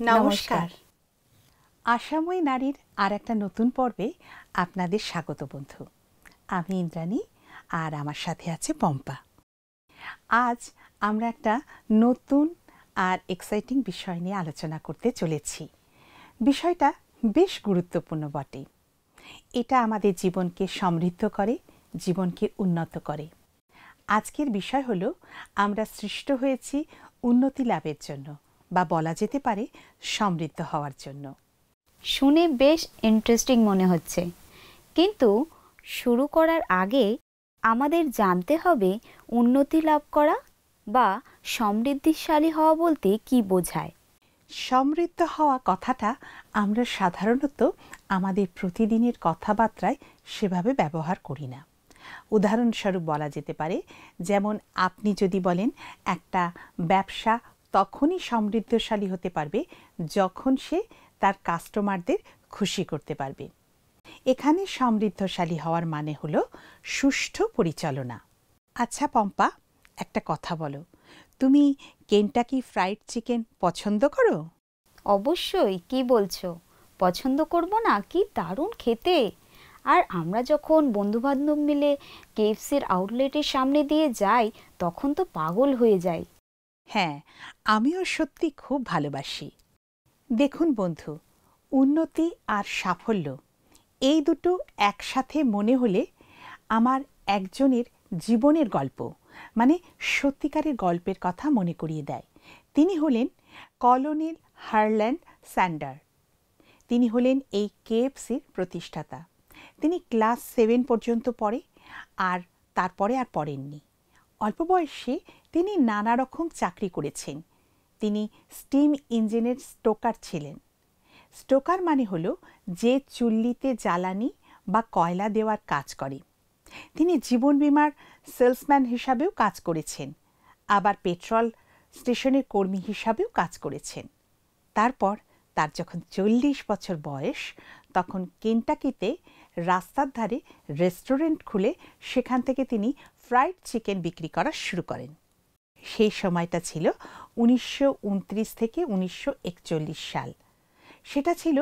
নমস্কার। আশাময়ী নারীর আর একটা নতুন পর্বে আপনাদের স্বাগত বন্ধু। আমি ইন্দ্রাণী আর আমার সাথে আছে পম্পা। আজ আমরা একটা নতুন আর এক্সাইটিং বিষয় নিয়ে আলোচনা করতে চলেছি। বিষয়টা বেশ গুরুত্বপূর্ণ বটে। এটা আমাদের জীবনকে সমৃদ্ধ করে, জীবনকে উন্নত করে। আজকের বিষয় হলো আমরা সৃষ্ট হয়েছি উন্নতি লাভের জন্য, বা বলা যেতে পারে সমৃদ্ধ হওয়ার জন্য। শুনে বেশ ইন্টারেস্টিং মনে হচ্ছে, কিন্তু শুরু করার আগে আমাদের জানতে হবে উন্নতি লাভ করা বা সমৃদ্ধিশালী হওয়া বলতে কি বোঝায়। সমৃদ্ধ হওয়া কথাটা আমরা সাধারণত আমাদের প্রতিদিনের কথাবার্তায় সেভাবে ব্যবহার করি না। উদাহরণস্বরূপ বলা যেতে পারে, যেমন আপনি যদি বলেন একটা ব্যবসা তখনই সমৃদ্ধশালী হতে পারবে যখন সে তার কাস্টমারদের খুশি করতে পারবে। এখানে সমৃদ্ধশালী হওয়ার মানে হলো সুষ্ঠু পরিচালনা। আচ্ছা পম্পা, একটা কথা বলো, তুমি কেনটাকি ফ্রাইড চিকেন পছন্দ করো? অবশ্যই, কি বলছো, পছন্দ করব না? কি দারুণ খেতে! আর আমরা যখন বন্ধুবান্ধব মিলে কেএফসির আউটলেটের সামনে দিয়ে যাই তখন তো পাগল হয়ে যাই। হ্যাঁ, আমিও সত্যি খুব ভালোবাসি। দেখুন বন্ধু, উন্নতি আর সাফল্য এই দুটো একসাথে মনে হলে আমার একজনের জীবনের গল্প, মানে সত্যিকারের গল্পের কথা মনে করিয়ে দেয়। তিনি হলেন কলোনেল হারল্যান্ড স্যান্ডার। তিনি হলেন এই কেএফসির প্রতিষ্ঠাতা। তিনি ক্লাস 7 পর্যন্ত পড়ে, আর তারপরে আর পড়েননি। অল্প বয়সে তিনি নানা রকম চাকরি করেছেন। তিনি স্টিম ইঞ্জিনের স্টোকার ছিলেন। স্টোকার মানে হলো যে চুল্লিতে জ্বালানি বা কয়লা দেওয়ার কাজ করে। তিনি জীবন বীমার সেলসম্যান হিসাবেও কাজ করেছেন, আবার পেট্রোল স্টেশনের কর্মী হিসাবেও কাজ করেছেন। তারপর তার যখন 40 বছর বয়স, তখন কেনটাকিতে রাস্তার ধারে রেস্টুরেন্ট খুলে সেখান থেকে তিনি ফ্রাইড চিকেন বিক্রি করা শুরু করেন। সেই সময়টা ছিল 1929 থেকে 1941 সাল। সেটা ছিল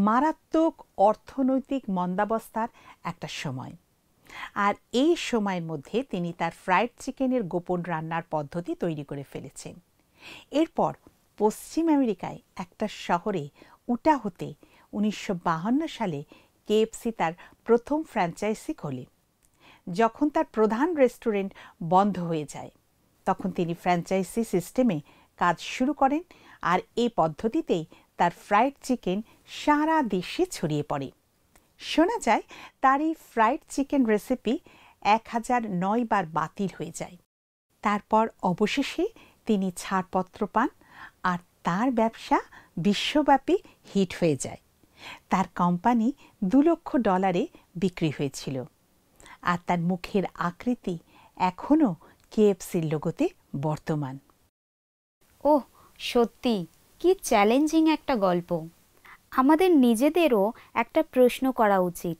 মারাত্মক অর্থনৈতিক মন্দাবস্থার একটা সময়। আর এই সময়ের মধ্যে তিনি তার ফ্রাইড চিকেনের গোপন রান্নার পদ্ধতি তৈরি করে ফেলেছেন। এরপর পশ্চিম আমেরিকায় একটা শহরে উটাহতে 1952 সালে কেএফসি তার প্রথম ফ্র্যাঞ্চাইজি খোলে। যখন তার প্রধান রেস্টুরেন্ট বন্ধ হয়ে যায়, তখন তিনি ফ্র্যাঞ্চাইজি সিস্টেমে কাজ শুরু করেন, আর এই পদ্ধতিতেই তার ফ্রাইড চিকেন সারা দেশে ছড়িয়ে পড়ে। শোনা যায় তার এই ফ্রাইড চিকেন রেসিপি 1009 বার বাতিল হয়ে যায়। তারপর অবশেষে তিনি ছাড়পত্র পান, আর তার ব্যবসা বিশ্বব্যাপী হিট হয়ে যায়। তার কোম্পানি $2 লক্ষ বিক্রি হয়েছিল, আর তার মুখের আকৃতি এখনও কেএফসির লোগোতে বর্তমান। ওহ, সত্যি কি চ্যালেঞ্জিং একটা গল্প। আমাদের নিজেদেরও একটা প্রশ্ন করা উচিত।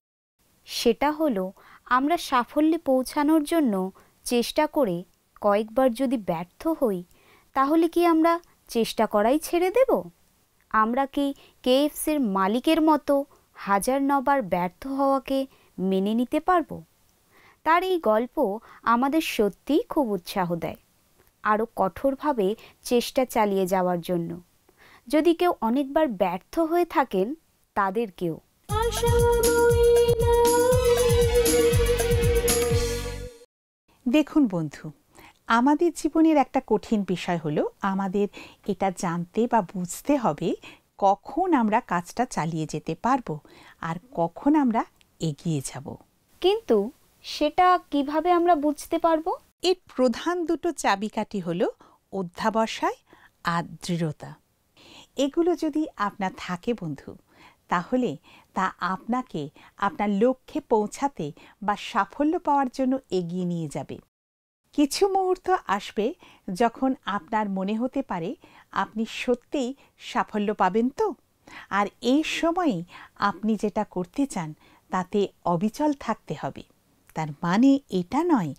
সেটা হলো, আমরা সাফল্যে পৌঁছানোর জন্য চেষ্টা করে কয়েকবার যদি ব্যর্থ হই, তাহলে কি আমরা চেষ্টা করাই ছেড়ে দেব? আমরা কি কেএফসির মালিকের মতো 1009 বার ব্যর্থ হওয়াকে মেনে নিতে পারবো? তার এই গল্প আমাদের সত্যিই খুব উৎসাহ দেয় আরও কঠোরভাবে চেষ্টা চালিয়ে যাওয়ার জন্য। যদি কেউ অনেকবার ব্যর্থ হয়ে থাকেন, তাদেরকেও। দেখুন বন্ধু, আমাদের জীবনের একটা কঠিন বিষয় হলো আমাদের এটা জানতে বা বুঝতে হবে কখন আমরা কাজটা চালিয়ে যেতে পারবো আর কখন আমরা এগিয়ে যাব। কিন্তু সেটা কিভাবে আমরা বুঝতে পারবো? এর প্রধান দুটো চাবিকাঠি হলো অধ্যাবসায় আর দৃঢ়তা। এগুলো যদি আপনার থাকে বন্ধু, তাহলে তা আপনাকে আপনার লক্ষ্যে পৌঁছাতে বা সাফল্য পাওয়ার জন্য এগিয়ে নিয়ে যাবে। কিছু মুহূর্ত আসবে যখন আপনার মনে হতে পারে আপনি সত্যিই সাফল্য পাবেন তো, আর এই সময়েই আপনি যেটা করতে চান তাতে অবিচল থাকতে হবে। তার মানে এটা নয়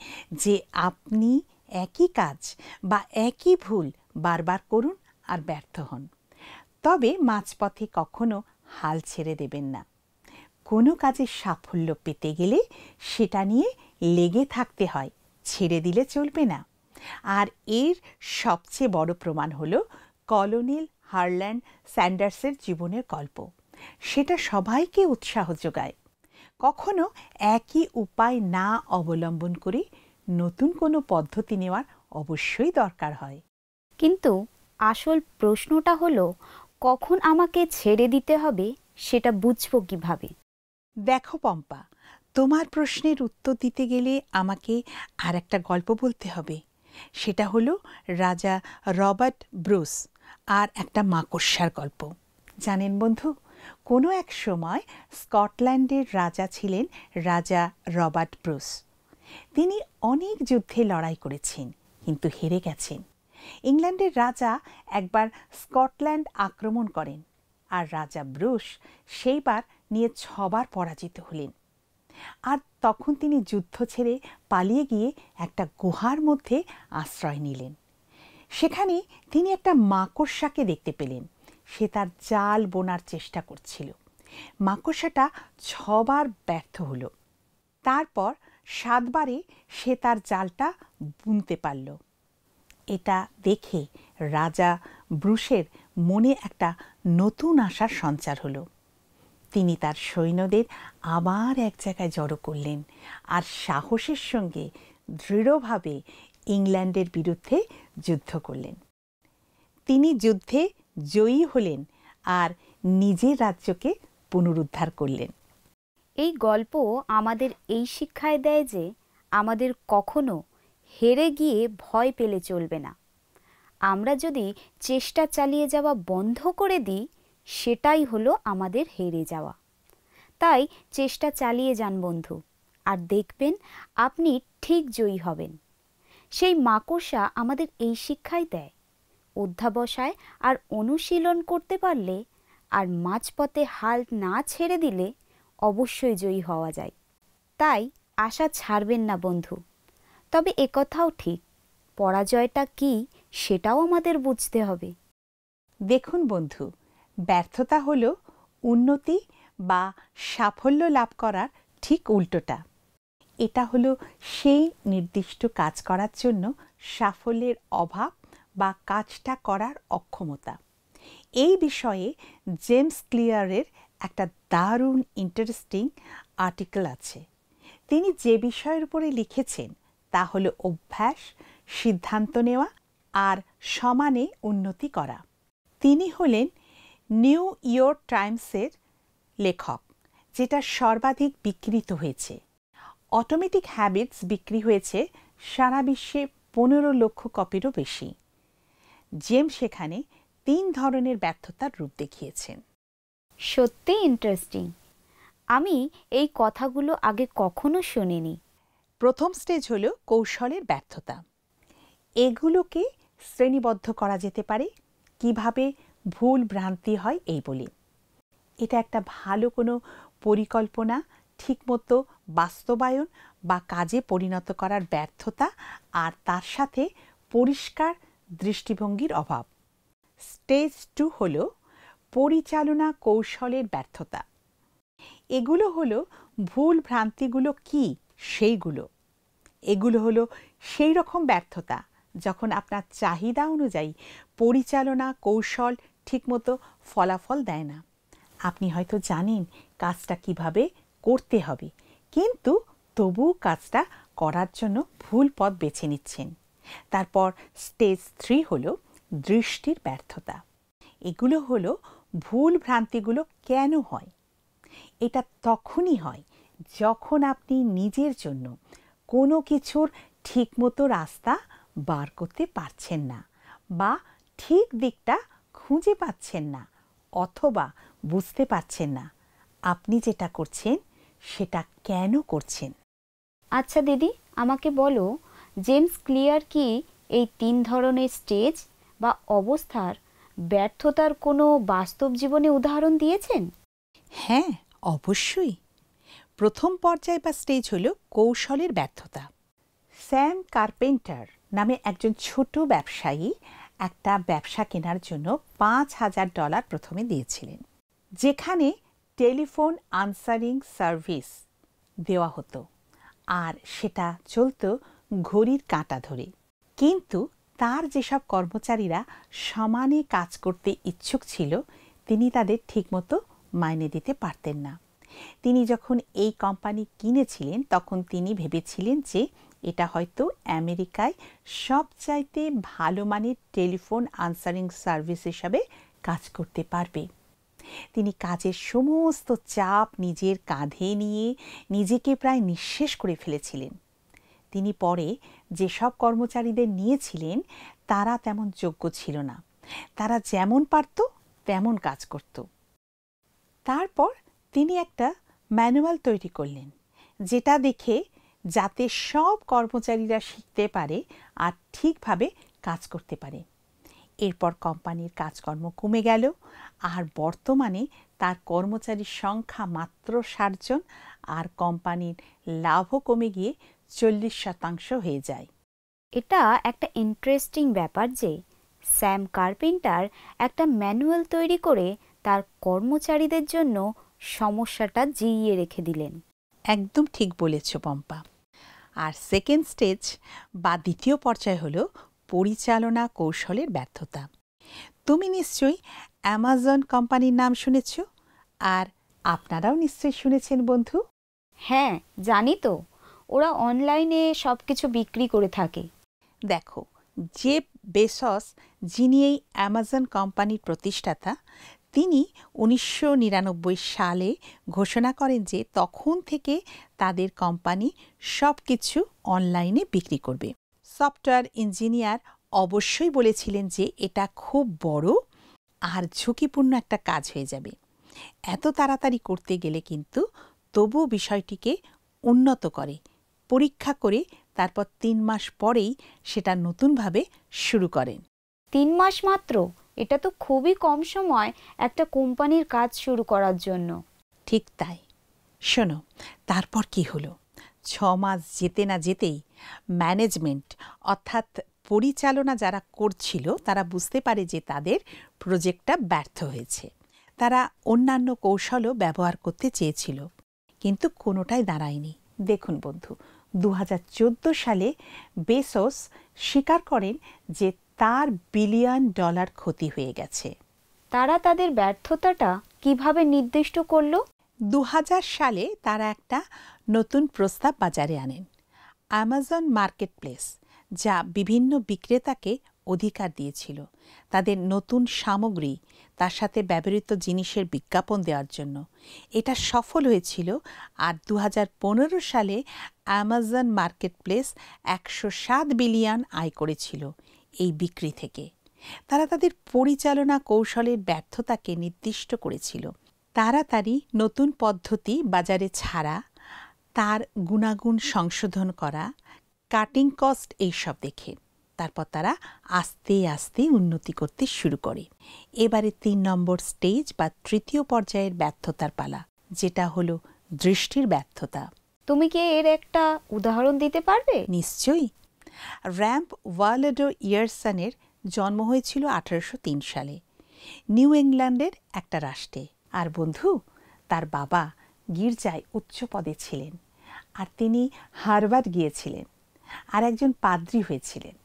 যে আপনি একই কাজ বা একই ভুল বারবার করুন আর ব্যর্থ হন। তবে মাঝপথে কখনো হাল ছেড়ে দেবেন না। কোনো কাজে সাফল্য পেতে গেলে সেটা নিয়ে লেগে থাকতে হয়, ছেড়ে দিলে চলবে না। আর এর সবচেয়ে বড় প্রমাণ হলো কলোনেল হারল্যান্ড স্যান্ডার্সের জীবনের গল্প। সেটা সবাইকে উৎসাহ যোগায়। কখনো একই উপায় না অবলম্বন করে নতুন কোনো পদ্ধতি নেওয়ার অবশ্যই দরকার হয়। কিন্তু আসল প্রশ্নটা হলো, কখন আমাকে ছেড়ে দিতে হবে সেটা বুঝবো কিভাবে? দেখো পম্পা, তোমার প্রশ্নের উত্তর দিতে গেলে আমাকে আর একটা গল্প বলতে হবে। সেটা হলো রাজা রবার্ট ব্রুস আর একটা মাকড়সার গল্প। জানেন বন্ধু, কোনো এক সময় স্কটল্যান্ডের রাজা ছিলেন রাজা রবার্ট ব্রুস। তিনি অনেক যুদ্ধে লড়াই করেছেন, কিন্তু হেরে গেছেন। ইংল্যান্ডের রাজা একবার স্কটল্যান্ড আক্রমণ করেন, আর রাজা ব্রুস সেইবার নিয়ে 6 বার পরাজিত হলেন। আর তখন তিনি যুদ্ধ ছেড়ে পালিয়ে গিয়ে একটা গুহার মধ্যে আশ্রয় নিলেন। সেখানে তিনি একটা মাকড়সাকে দেখতে পেলেন। সে তার জাল বোনার চেষ্টা করছিল। মাকড়সাটা 6 বার ব্যর্থ হলো। তারপর 7 বারে সে তার জালটা বুনতে পারল। এটা দেখে রাজা ব্রুসের মনে একটা নতুন আশার সঞ্চার হলো। তিনি তার সৈন্যদের আবার এক জায়গায় জড়ো করলেন আর সাহসের সঙ্গে দৃঢ়ভাবে ইংল্যান্ডের বিরুদ্ধে যুদ্ধ করলেন। তিনি যুদ্ধে জয়ী হলেন আর নিজের রাজ্যকে পুনরুদ্ধার করলেন। এই গল্প আমাদের এই শিক্ষায় দেয় যে আমাদের কখনো হেরে গিয়ে ভয় পেলে চলবে না। আমরা যদি চেষ্টা চালিয়ে যাওয়া বন্ধ করে দিই, সেটাই হলো আমাদের হেরে যাওয়া। তাই চেষ্টা চালিয়ে যান বন্ধু, আর দেখবেন আপনি ঠিক জয়ী হবেন। সেই মাকড়সা আমাদের এই শিক্ষাই দেয়, অধ্যাবসায় আর অনুশীলন করতে পারলে আর মাঝপথে হাল না ছেড়ে দিলে অবশ্যই জয়ী হওয়া যায়। তাই আশা ছাড়বেন না বন্ধু। তবে একথাও ঠিক, পরাজয়টা কি সেটাও আমাদের বুঝতে হবে। দেখুন বন্ধু, ব্যর্থতা হলো উন্নতি বা সাফল্য লাভ করার ঠিক উল্টোটা। এটা হলো সেই নির্দিষ্ট কাজ করার জন্য সাফল্যের অভাব বা কাজটা করার অক্ষমতা। এই বিষয়ে জেমস ক্লিয়ারের একটা দারুণ ইন্টারেস্টিং আর্টিকেল আছে। তিনি যে বিষয়ের উপরে লিখেছেন তা হলো অভ্যাস, সিদ্ধান্ত নেওয়া আর সমানে উন্নতি করা। তিনি হলেন নিউ ইয়র্ক টাইমসের লেখক, যেটা সর্বাধিক বিক্রিত হয়েছে। অটোমেটিক হ্যাবিটস বিক্রি হয়েছে সারা বিশ্বে 15 লক্ষ কপিরও বেশি। জেমস সেখানে 3 ধরনের ব্যর্থতার রূপ দেখিয়েছেন। সত্যি ইন্টারেস্টিং। আমি এই কথাগুলো আগে কখনো শুনিনি। প্রথম স্টেজ হলো কৌশলের ব্যর্থতা। এগুলোকে শ্রেণীবদ্ধ করা যেতে পারে কিভাবে ভুল ভ্রান্তি হয় এই বলে। এটা একটা ভালো কোনো পরিকল্পনা ঠিকমতো বাস্তবায়ন বা কাজে পরিণত করার ব্যর্থতা, আর তার সাথে পরিষ্কার দৃষ্টিভঙ্গির অভাব। স্টেজ 2 হলো পরিচালনা কৌশলের ব্যর্থতা। এগুলো হলো ভুল ভ্রান্তিগুলো কি সেইগুলো। এগুলো হলো সেই রকম ব্যর্থতা যখন আপনার চাহিদা অনুযায়ী পরিচালনা কৌশল ঠিকমতো ফলাফল দেয় না। আপনি হয়তো জানেন কাজটা কিভাবে করতে হবে, কিন্তু তবুও কাজটা করার জন্য ভুল পথ বেছে নিচ্ছেন। তারপর স্টেজ 3 হলো দৃষ্টির ব্যর্থতা। এগুলো হলো ভুল ভ্রান্তিগুলো কেন হয়। এটা তখনই হয় যখন আপনি নিজের জন্য কোনো কিছুর ঠিকমতো রাস্তা বার করতে পারছেন না, বা ঠিক দিকটা খুঁজে পাচ্ছেন না, অথবা বুঝতে পারছেন না আপনি যেটা করছেন সেটা কেন করছেন। আচ্ছা দিদি, আমাকে বলো, জেমস ক্লিয়ার কি এই 3 ধরনের স্টেজ বা অবস্থার ব্যর্থতার কোনো বাস্তব জীবনে উদাহরণ দিয়েছেন? হ্যাঁ, অবশ্যই। প্রথম পর্যায় বা স্টেজ হলো কৌশলের ব্যর্থতা। স্যাম কার্পেন্টার নামে একজন ছোট ব্যবসায়ী একটা ব্যবসা কেনার জন্য $5,000 প্রথমে দিয়েছিলেন, যেখানে টেলিফোন আনসারিং সার্ভিস দেওয়া হতো, আর সেটা চলত ঘড়ির কাঁটা ধরে। কিন্তু তার যেসব কর্মচারীরা সমানে কাজ করতে ইচ্ছুক ছিল, তিনি তাদের ঠিকমতো মাইনে দিতে পারতেন না। তিনি যখন এই কোম্পানি কিনেছিলেন, তখন তিনি ভেবেছিলেন যে এটা হয়তো আমেরিকায় সবচাইতে ভালো মানের টেলিফোন আনসারিং সার্ভিস হিসাবে কাজ করতে পারবে। তিনি কাজের সমস্ত চাপ নিজের কাঁধে নিয়ে নিজেকে প্রায় নিঃশেষ করে ফেলেছিলেন। তিনি পরে যেসব কর্মচারীদের নিয়েছিলেন, তারা তেমন যোগ্য ছিল না। তারা যেমন পারত তেমন কাজ করত। তারপর তিনি একটা ম্যানুয়াল তৈরি করলেন, যেটা দেখে যাতে সব কর্মচারীরা শিখতে পারে আর ঠিকভাবে কাজ করতে পারে। এরপর কোম্পানির কাজকর্ম কমে গেল, আর বর্তমানে তার কর্মচারীর সংখ্যা মাত্র 60 জন, আর কোম্পানির লাভও কমে গিয়ে 40% হয়ে যায়। এটা একটা ইন্টারেস্টিং ব্যাপার যে স্যাম কার্পেন্টার একটা ম্যানুয়াল তৈরি করে তার কর্মচারীদের জন্য সমস্যাটা জিইয়ে রেখে দিলেন। একদম ঠিক বলেছ পম্পা। আর সেকেন্ড স্টেজ বা দ্বিতীয় পর্যায় হলো পরিচালনা কৌশলের ব্যর্থতা। তুমি নিশ্চয়ই অ্যামাজন কোম্পানির নাম শুনেছ, আর আপনারাও নিশ্চয়ই শুনেছেন বন্ধু। হ্যাঁ, জানি তো, ওরা অনলাইনে সব কিছু বিক্রি করে থাকে। দেখো, জেফ বেসস, যিনি এই অ্যামাজন কোম্পানির প্রতিষ্ঠাতা, তিনি 1999 সালে ঘোষণা করেন যে তখন থেকে তাদের কোম্পানি সব কিছু অনলাইনে বিক্রি করবে। সফটওয়্যার ইঞ্জিনিয়ার অবশ্যই বলেছিলেন যে এটা খুব বড় আর ঝুঁকিপূর্ণ একটা কাজ হয়ে যাবে। এত তাড়াতাড়ি করতে গেলে কিন্তু তবুও বিষয়টিকে উন্নত করে, পরীক্ষা করে তারপর 3 মাস পরেই সেটা নতুনভাবে শুরু করেন। 3 মাস মাত্র? এটা তো খুবই কম সময় একটা কোম্পানির কাজ শুরু করার জন্য। ঠিক তাই। শোনো, তারপর কি হলো? 6 মাস যেতে না যেতেই ম্যানেজমেন্ট, অর্থাৎ পরিচালনা যারা করছিল, তারা বুঝতে পারে যে তাদের প্রজেক্টটা ব্যর্থ হয়েছে। তারা অন্যান্য কৌশলও ব্যবহার করতে চেয়েছিল, কিন্তু কোনোটাই দাঁড়ায়নি। দেখুন বন্ধু, 2014 সালে বেসোস স্বীকার করেন যে তার $1 বিলিয়ন ক্ষতি হয়ে গেছে। তারা তাদের ব্যর্থতাটা কিভাবে নির্দিষ্ট করলো? 2000 সালে তারা একটা নতুন প্রস্তাব বাজারে আনেন, অ্যামাজন মার্কেট প্লেস, যা বিভিন্ন বিক্রেতাকে অধিকার দিয়েছিল তাদের নতুন সামগ্রী, তার সাথে ব্যবহৃত জিনিসের বিজ্ঞাপন দেওয়ার জন্য। এটা সফল হয়েছিল, আর 2015 সালে অ্যামাজন মার্কেট প্লেস $107 বিলিয়ন আয় করেছিল এই বিক্রি থেকে। তারা তাদের পরিচালনা কৌশলের ব্যর্থতাকে নির্দিষ্ট করেছিল। তাড়াতাড়ি নতুন পদ্ধতি বাজারে ছাড়া, তার গুণাগুণ সংশোধন করা, কাটিং কস্ট, এইসব দেখে তারপর তারা আস্তে আস্তে উন্নতি করতে শুরু করে। এবারে 3 নম্বর স্টেজ বা তৃতীয় পর্যায়ের ব্যর্থতার পালা, যেটা হলো দৃষ্টির ব্যর্থতা। তুমি কি এর একটা উদাহরণ দিতে পারবে? নিশ্চয়ই। র্যাম্প ওয়ালডো ইয়ারসনের জন্ম হয়েছিল 1803 সালে নিউ ইংল্যান্ডের একটা রাষ্ট্রে। আর বন্ধু, তার বাবা গির্জায় উচ্চ পদে ছিলেন, আর তিনি হার্ভার্ড গিয়েছিলেন আর একজন পাদ্রী হয়েছিলেন।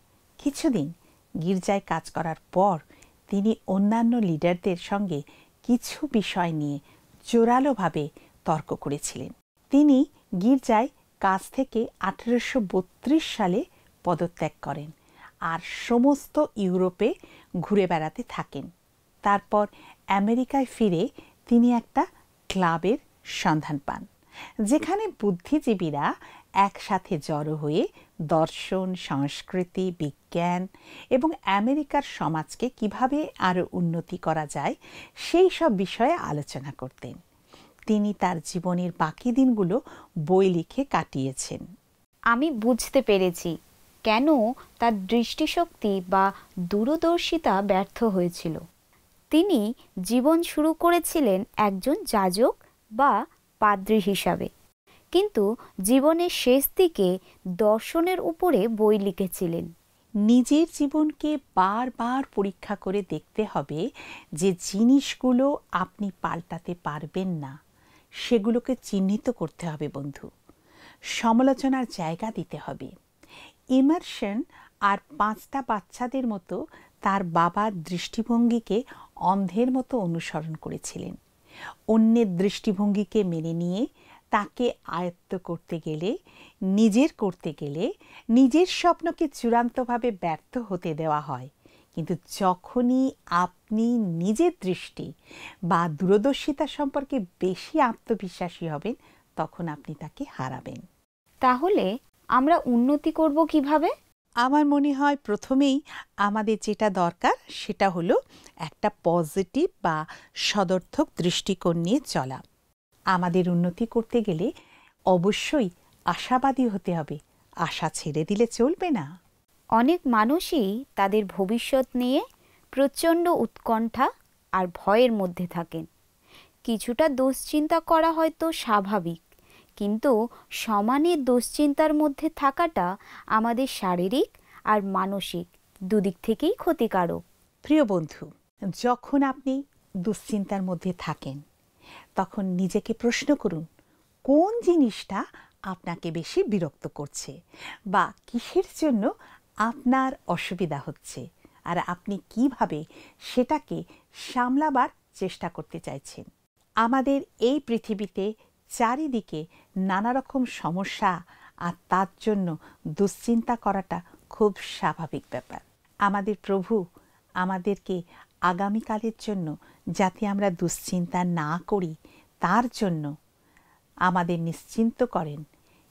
কিছুদিন গির্জায় কাজ করার পর তিনি অন্যান্য লিডারদের সঙ্গে কিছু বিষয় নিয়ে জোরালোভাবে তর্ক করেছিলেন। তিনি গির্জায় কাজ থেকে 1832 সালে পদত্যাগ করেন আর সমস্ত ইউরোপে ঘুরে বেড়াতে থাকেন। তারপর আমেরিকায় ফিরে তিনি একটা ক্লাবের সন্ধান পান, যেখানে বুদ্ধিজীবীরা একসাথে জড়ো হয়ে দর্শন, সংস্কৃতি, বিজ্ঞান এবং আমেরিকার সমাজকে কিভাবে আরও উন্নতি করা যায় সেই সব বিষয়ে আলোচনা করতেন। তিনি তার জীবনের বাকি দিনগুলো বই লিখে কাটিয়েছেন। আমি বুঝতে পেরেছি কেন তার দৃষ্টিশক্তি বা দূরদর্শিতা ব্যর্থ হয়েছিল। তিনি জীবন শুরু করেছিলেন একজন যাজক বা পাদ্রী হিসাবে, কিন্তু জীবনের শেষ দিকে দর্শনের উপরে বই লিখেছিলেন। নিজের জীবনকে বারবার পরীক্ষা করে দেখতে হবে যে জিনিসগুলো আপনি পাল্টাতে পারবেন না সেগুলোকে চিহ্নিত করতে হবে বন্ধু। সমালোচনার জায়গা দিতে হবে। ইমারশন আর 5টা বাচ্চাদের মতো তার বাবার দৃষ্টিভঙ্গিকে অন্ধের মতো অনুসরণ করেছিলেন। অন্যের দৃষ্টিভঙ্গিকে মেনে নিয়ে তাকে আয়ত্ত করতে গেলে, নিজের স্বপ্নকে চূড়ান্তভাবে ব্যর্থ হতে দেওয়া হয়। কিন্তু যখনই আপনি নিজের দৃষ্টি বা দূরদর্শিতা সম্পর্কে বেশি আত্মবিশ্বাসী হবেন, তখন আপনি তাকে হারাবেন। তাহলে আমরা উন্নতি করব কিভাবে? আমার মনে হয় প্রথমেই আমাদের যেটা দরকার সেটা হলো একটা পজিটিভ বা সদর্থক দৃষ্টিকোণ নিয়ে চলা। আমাদের উন্নতি করতে গেলে অবশ্যই আশাবাদী হতে হবে। আশা ছেড়ে দিলে চলবে না। অনেক মানুষই তাদের ভবিষ্যৎ নিয়ে প্রচণ্ড উৎকণ্ঠা আর ভয়ের মধ্যে থাকেন। কিছুটা দুশ্চিন্তা করা হয়তো স্বাভাবিক, কিন্তু সমানে দুশ্চিন্তার মধ্যে থাকাটা আমাদের শারীরিক আর মানসিক দুদিক থেকেই ক্ষতিকারক। প্রিয় বন্ধু, যখন আপনি দুশ্চিন্তার মধ্যে থাকেন তখন নিজেকে প্রশ্ন করুন, কোন জিনিসটা আপনাকে বেশি বিরক্ত করছে বা কিসের জন্য আপনার অসুবিধা হচ্ছে, আর আপনি কিভাবে সেটাকে সামলাবার চেষ্টা করতে চাইছেন। আমাদের এই পৃথিবীতে চারিদিকে নানা রকম সমস্যা, আর তার জন্য দুশ্চিন্তা করাটা খুব স্বাভাবিক ব্যাপার। আমাদের প্রভু আমাদেরকে আগামীকালের জন্য যাতে আমরা দুশ্চিন্তা না করি তার জন্য আমাদের নিশ্চিন্ত করেন,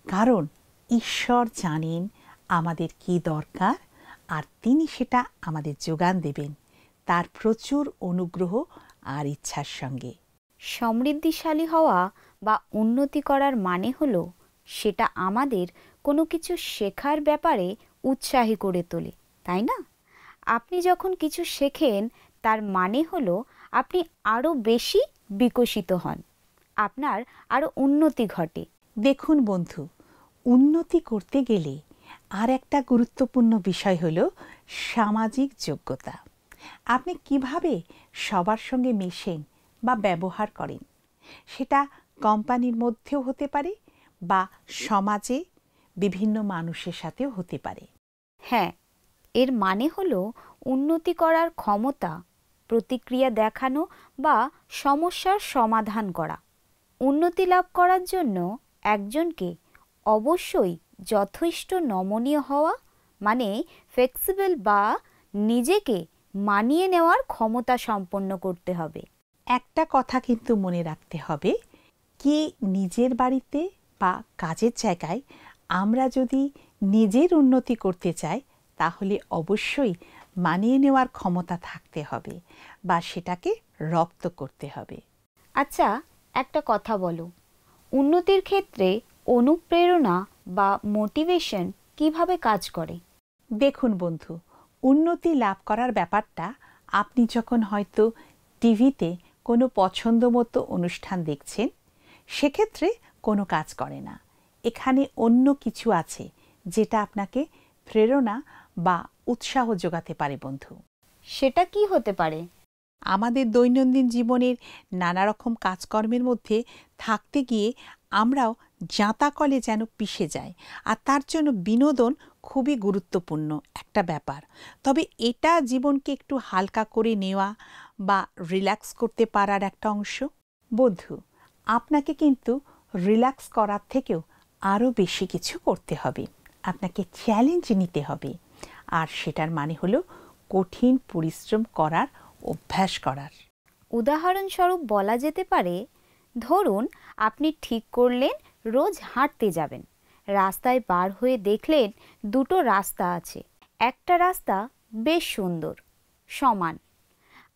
কারণ ঈশ্বর জানেন আমাদের কি দরকার আর তিনি সেটা আমাদের যোগান দেবেন তার প্রচুর অনুগ্রহ আর ইচ্ছার সঙ্গে। সমৃদ্ধিশালী হওয়া বা উন্নতি করার মানে হলো সেটা আমাদের কোনো কিছু শেখার ব্যাপারে উৎসাহী করে তোলে, তাই না? আপনি যখন কিছু শেখেন তার মানে হলো আপনি আরও বেশি বিকশিত হন, আপনার আরও উন্নতি ঘটে। দেখুন বন্ধু, উন্নতি করতে গেলে আর একটা গুরুত্বপূর্ণ বিষয় হলো সামাজিক যোগ্যতা। আপনি কিভাবে সবার সঙ্গে মেশেন বা ব্যবহার করেন, সেটা কোম্পানির মধ্যেও হতে পারে বা সমাজে বিভিন্ন মানুষের সাথেও হতে পারে। হ্যাঁ, এর মানে হলো উন্নতি করার ক্ষমতা, প্রতিক্রিয়া দেখানো বা সমস্যার সমাধান করা। উন্নতি লাভ করার জন্য একজনকে অবশ্যই যথেষ্ট নমনীয় হওয়া, মানে ফ্লেক্সিবল বা নিজেকে মানিয়ে নেওয়ার ক্ষমতা সম্পন্ন করতে হবে। একটা কথা কিন্তু মনে রাখতে হবে, কি নিজের বাড়িতে বা কাজের জায়গায় আমরা যদি নিজের উন্নতি করতে চাই তাহলে অবশ্যই মানিয়ে নেওয়ার ক্ষমতা থাকতে হবে বা সেটাকে রপ্ত করতে হবে। আচ্ছা, একটা কথা বলো, উন্নতির ক্ষেত্রে অনুপ্রেরণা বা মোটিভেশন কিভাবে কাজ করে? দেখুন বন্ধু, উন্নতি লাভ করার ব্যাপারটা আপনি যখন হয়তো টিভিতে কোনো পছন্দ মতো অনুষ্ঠান দেখছেন, সেক্ষেত্রে কোনো কাজ করে না। এখানে অন্য কিছু আছে যেটা আপনাকে প্রেরণা বা উৎসাহ যোগাতে পারে বন্ধু। সেটা কি হতে পারে? আমাদের দৈনন্দিন জীবনের নানা রকম কাজকর্মের মধ্যে থাকতে গিয়ে আমরাও জাঁতাকলে যেন পিষে যাই, আর তার জন্য বিনোদন খুবই গুরুত্বপূর্ণ একটা ব্যাপার। তবে এটা জীবনকে একটু হালকা করে নেওয়া বা রিল্যাক্স করতে পারার একটা অংশ। বন্ধু, আপনাকে কিন্তু রিল্যাক্স করার থেকেও আরও বেশি কিছু করতে হবে। আপনাকে চ্যালেঞ্জ নিতে হবে, আর সেটার মানে হলো কঠিন পরিশ্রম করার অভ্যাস করার। উদাহরণস্বরূপ বলা যেতে পারে, ধরুন আপনি ঠিক করলেন রোজ হাঁটতে যাবেন। রাস্তায় বার হয়ে দেখলেন দুটো রাস্তা আছে, একটা রাস্তা বেশ সুন্দর, সমান,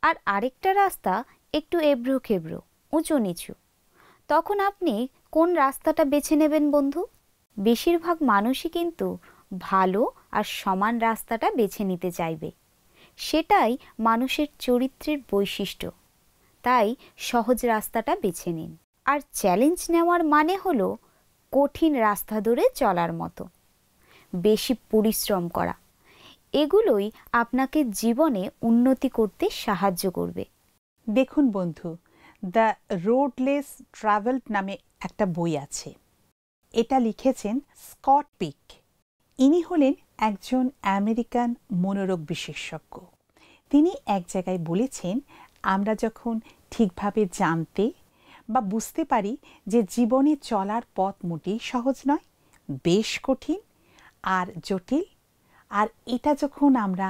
আর আরেকটা রাস্তা একটু এবড়ো খেবড়ো, উঁচু নিচু। তখন আপনি কোন রাস্তাটা বেছে নেবেন বন্ধু? বেশিরভাগ মানুষই কিন্তু ভালো আর সমান রাস্তাটা বেছে নিতে চাইবে। সেটাই মানুষের চরিত্রের বৈশিষ্ট্য। তাই সহজ রাস্তাটা বেছে নিন। আর চ্যালেঞ্জ নেওয়ার মানে হলো কঠিন রাস্তা ধরে চলার মতো, বেশি পরিশ্রম করা। এগুলোই আপনাকে জীবনে উন্নতি করতে সাহায্য করবে। দেখুন বন্ধু, দ্য রোডলেস ট্রাভেল নামে একটা বই আছে। এটা লিখেছেন স্কট পিক। ইনি হলেন একজন আমেরিকান মনোরোগ বিশেষজ্ঞ। তিনি এক জায়গায় বলেছেন, আমরা যখন ঠিকভাবে জানতে বা বুঝতে পারি যে জীবনে চলার পথ মোটেই সহজ নয়, বেশ কঠিন আর জটিল, আর এটা যখন আমরা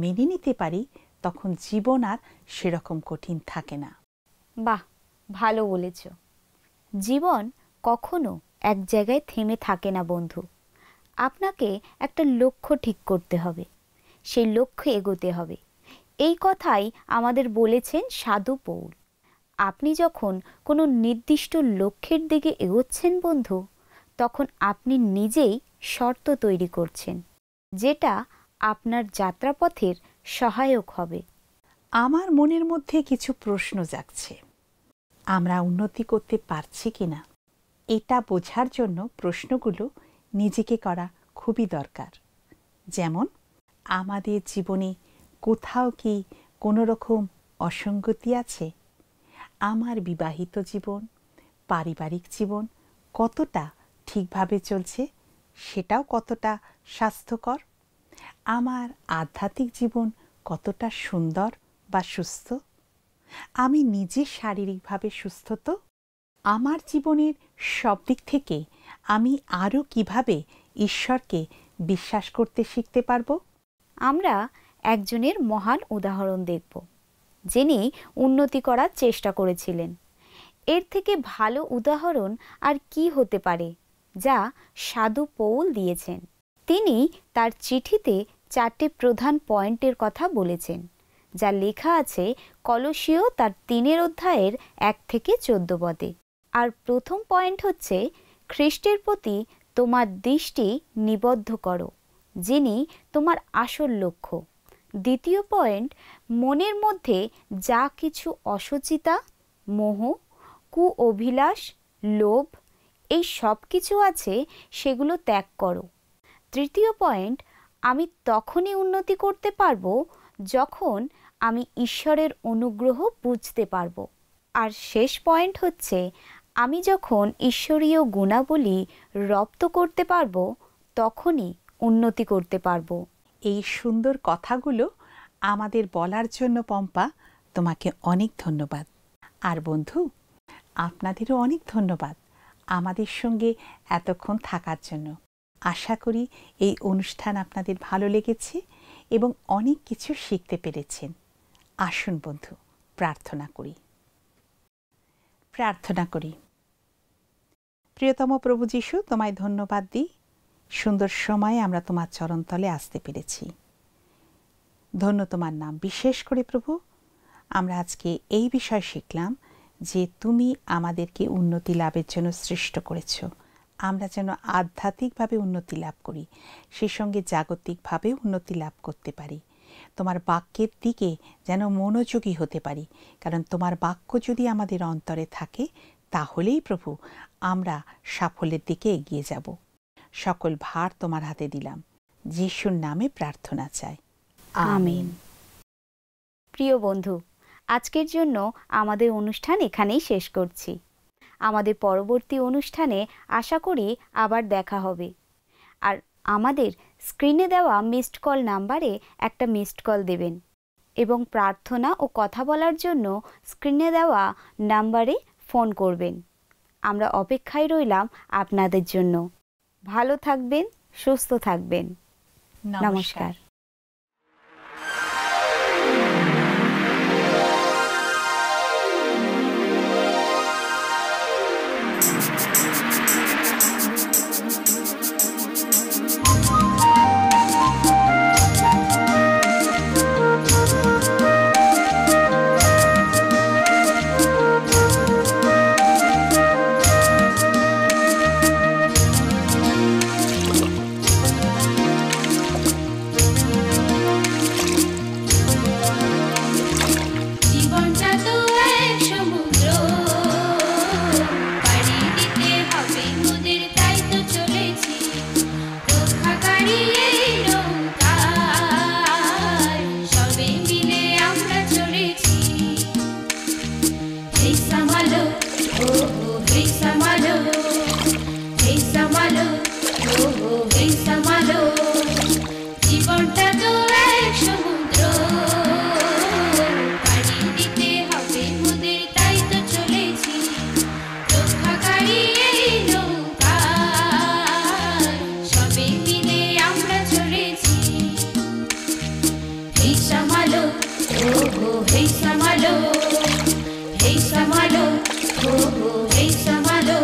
মেনে নিতে পারি, তখন জীবন আর সেরকম কঠিন থাকে না। বাহ, ভালো বলেছ। জীবন কখনো এক জায়গায় থেমে থাকে না বন্ধু। আপনাকে একটা লক্ষ্য ঠিক করতে হবে, সেই লক্ষ্যে এগোতে হবে। এই কথাই আমাদের বলেছেন সাধু পৌল। আপনি যখন কোনো নির্দিষ্ট লক্ষ্যের দিকে এগোচ্ছেন বন্ধু, তখন আপনি নিজেই শর্ত তৈরি করছেন, যেটা আপনার যাত্রাপথের সহায়ক হবে। আমার মনের মধ্যে কিছু প্রশ্ন জাগছে। আমরা উন্নতি করতে পারছি কিনা এটা বোঝার জন্য প্রশ্নগুলো নিজেকে করা খুবই দরকার। যেমন, আমাদের জীবনে কোথাও কি কোনো রকম অসঙ্গতি আছে? আমার বিবাহিত জীবন, পারিবারিক জীবন কতটা ঠিকভাবে চলছে, সেটাও কতটা স্বাস্থ্যকর? আমার আধ্যাত্মিক জীবন কতটা সুন্দর বা সুস্থ? আমি নিজে শারীরিকভাবে সুস্থ তো? আমার জীবনের সব দিক থেকে আমি আরও কিভাবে ঈশ্বরকে বিশ্বাস করতে শিখতে পারব? আমরা একজনের মহান উদাহরণ দেখব, যিনি উন্নতি করার চেষ্টা করেছিলেন। এর থেকে ভালো উদাহরণ আর কি হতে পারে, যা সাধু পৌল দিয়েছেন। তিনি তার চিঠিতে 4টে প্রধান পয়েন্টের কথা বলেছেন, যা লেখা আছে কলসীয় তার 3 অধ্যায়ের 1 থেকে 14 পদে। আর প্রথম পয়েন্ট হচ্ছে, খ্রিস্টের প্রতি তোমার দৃষ্টি নিবদ্ধ করো, যিনি তোমার আসল লক্ষ্য। দ্বিতীয় পয়েন্ট, মনের মধ্যে যা কিছু অসুচিতা, মোহ, অভিলাষ, লোভ, এই সব কিছু আছে, সেগুলো ত্যাগ করো। তৃতীয় পয়েন্ট, আমি তখনই উন্নতি করতে পারবো যখন আমি ঈশ্বরের অনুগ্রহ বুঝতে পারবো। আর শেষ পয়েন্ট হচ্ছে, আমি যখন ঈশ্বরীয় গুণাবলী রপ্ত করতে পারবো, তখনই উন্নতি করতে পারবো। এই সুন্দর কথাগুলো আমাদের বলার জন্য পম্পা, তোমাকে অনেক ধন্যবাদ। আর বন্ধু, আপনাদেরও অনেক ধন্যবাদ আমাদের সঙ্গে এতক্ষণ থাকার জন্য। আশা করি এই অনুষ্ঠান আপনাদের ভালো লেগেছে এবং অনেক কিছু শিখতে পেরেছেন। আসুন বন্ধু, প্রার্থনা করি। প্রিয়তম প্রভু যীশু, তোমায় ধন্যবাদ দিই। সুন্দর সময়ে আমরা তোমার চরণতলে আসতে পেরেছি। ধন্য তোমার নাম। বিশেষ করে প্রভু, আমরা আজকে এই বিষয় শিখলাম যে তুমি আমাদেরকে উন্নতি লাভের জন্য সৃষ্ট করেছ। আমরা যেন আধ্যাত্মিকভাবে উন্নতি লাভ করি, সেই সঙ্গে জাগতিকভাবে উন্নতি লাভ করতে পারি। তোমার বাক্যের দিকে যেন মনোযোগী হতে পারি, কারণ তোমার বাক্য যদি আমাদের অন্তরে থাকে, তাহলেই প্রভু আমরা সাফল্যের দিকে এগিয়ে যাব। সকল ভার তোমার হাতে দিলাম, যিশুর নামে প্রার্থনা চাই, আমেন। প্রিয় বন্ধু, আজকের জন্য আমাদের অনুষ্ঠান এখানেই শেষ করছি। আমাদের পরবর্তী অনুষ্ঠানে আশা করি আবার দেখা হবে। আর আমাদের স্ক্রিনে দেওয়া মিসড কল নাম্বারে একটা মিসড কল দেবেন এবং প্রার্থনা ও কথা বলার জন্য স্ক্রিনে দেওয়া নাম্বারে ফোন করবেন। আমরা অপেক্ষায় রইলাম আপনাদের জন্য। ভালো থাকবেন, সুস্থ থাকবেন। নমস্কার। গাড়ি এই নৌকা সবে মিলে আমরা চড়েছি হেই সামালো ও হো হেই সামালো হেই সামালো ও হো হেই সামালো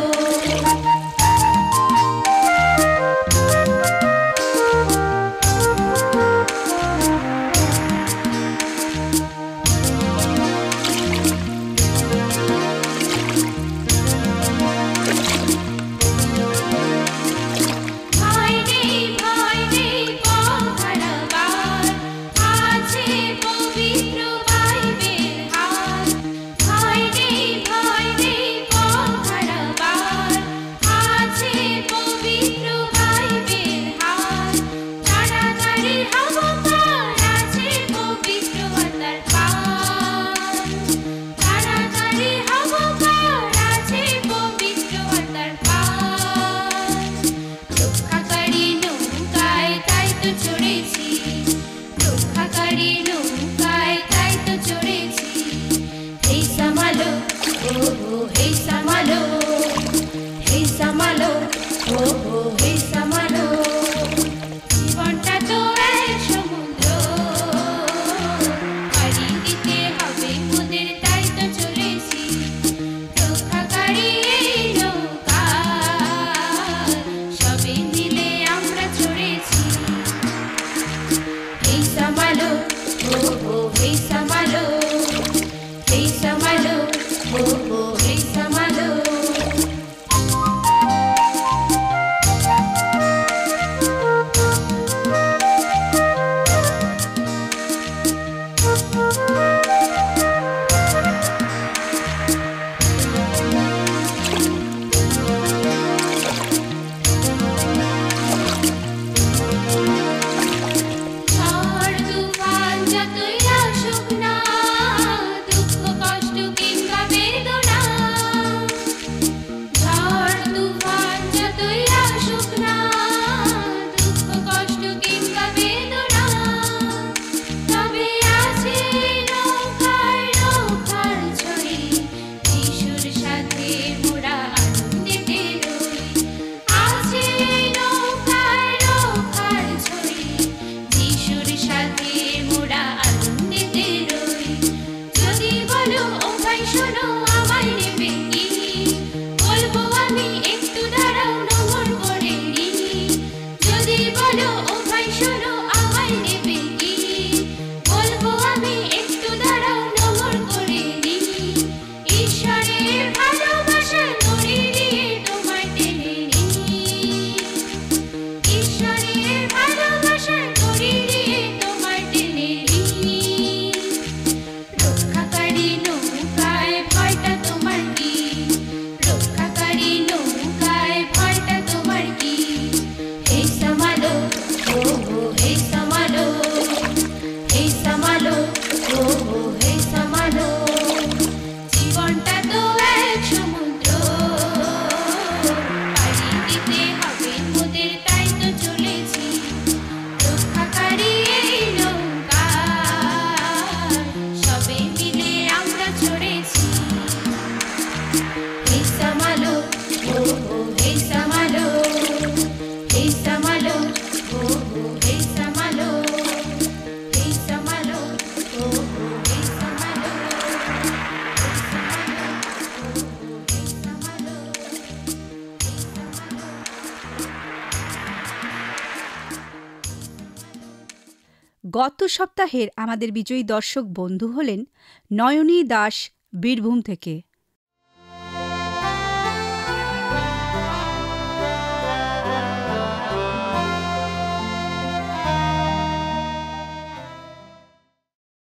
গত সপ্তাহের আমাদের বিজয়ী দর্শক বন্ধু হলেন নয়নী দাস বীরভূম থেকে।